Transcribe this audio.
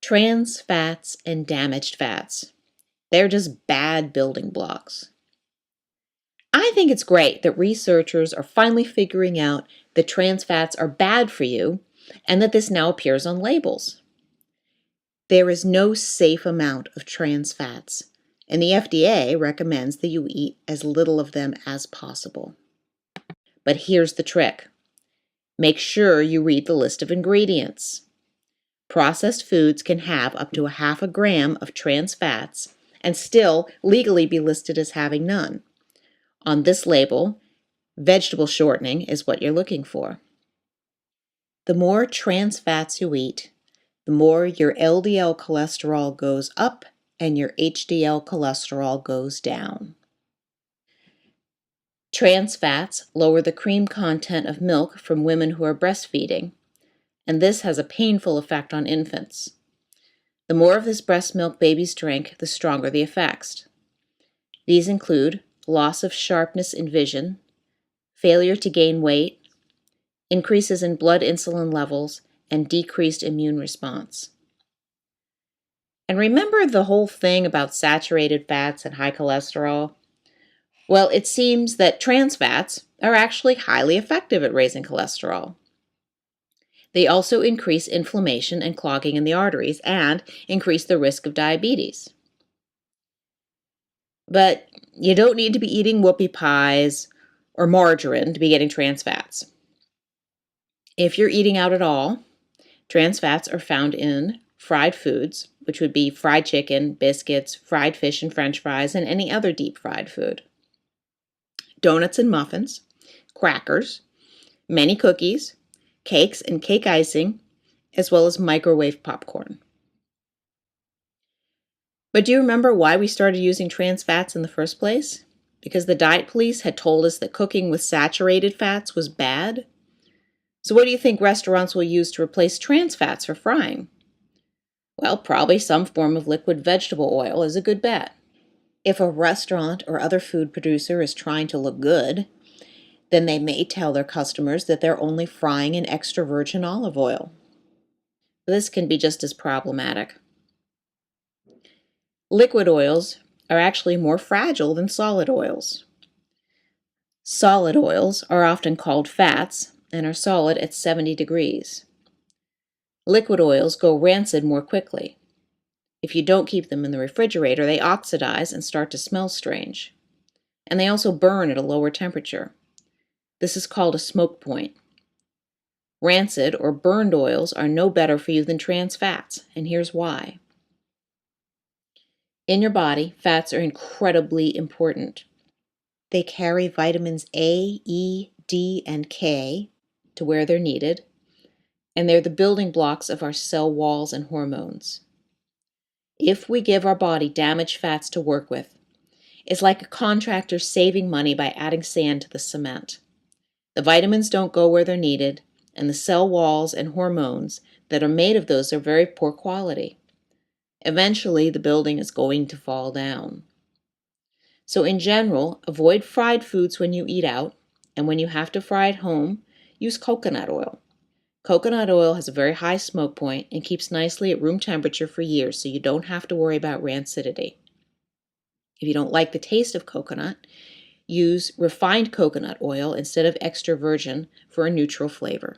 Trans fats and damaged fats. They're just bad building blocks. I think it's great that researchers are finally figuring out that trans fats are bad for you and that this now appears on labels. There is no safe amount of trans fats, and the FDA recommends that you eat as little of them as possible. But here's the trick. Make sure you read the list of ingredients. Processed foods can have up to a half a gram of trans fats and still legally be listed as having none. On this label, vegetable shortening is what you're looking for. The more trans fats you eat, the more your LDL cholesterol goes up and your HDL cholesterol goes down. Trans fats lower the cream content of milk from women who are breastfeeding, and this has a painful effect on infants. The more of this breast milk babies drink, the stronger the effects. These include loss of sharpness in vision, failure to gain weight, increases in blood insulin levels, and decreased immune response. And remember the whole thing about saturated fats and high cholesterol? Well, it seems that trans fats are actually highly effective at raising cholesterol. They also increase inflammation and clogging in the arteries and increase the risk of diabetes. But you don't need to be eating whoopie pies or margarine to be getting trans fats. If you're eating out at all, trans fats are found in fried foods, which would be fried chicken, biscuits, fried fish and French fries, and any other deep fried food. Donuts and muffins, crackers, many cookies, cakes and cake icing, as well as microwave popcorn. But do you remember why we started using trans fats in the first place? Because the diet police had told us that cooking with saturated fats was bad? So what do you think restaurants will use to replace trans fats for frying? Well, probably some form of liquid vegetable oil is a good bet. If a restaurant or other food producer is trying to look good, then they may tell their customers that they're only frying in extra virgin olive oil. This can be just as problematic. Liquid oils are actually more fragile than solid oils. Solid oils are often called fats and are solid at 70 degrees. Liquid oils go rancid more quickly. If you don't keep them in the refrigerator, they oxidize and start to smell strange. And they also burn at a lower temperature. This is called a smoke point. Rancid or burned oils are no better for you than trans fats, and here's why. In your body, fats are incredibly important. They carry vitamins A, E, D, and K to where they're needed, and they're the building blocks of our cell walls and hormones. If we give our body damaged fats to work with, it's like a contractor saving money by adding sand to the cement. The vitamins don't go where they're needed, and the cell walls and hormones that are made of those are very poor quality. Eventually, the building is going to fall down. So in general, avoid fried foods when you eat out, and when you have to fry at home, use coconut oil. Coconut oil has a very high smoke point and keeps nicely at room temperature for years, so you don't have to worry about rancidity. If you don't like the taste of coconut, use refined coconut oil instead of extra virgin for a neutral flavor.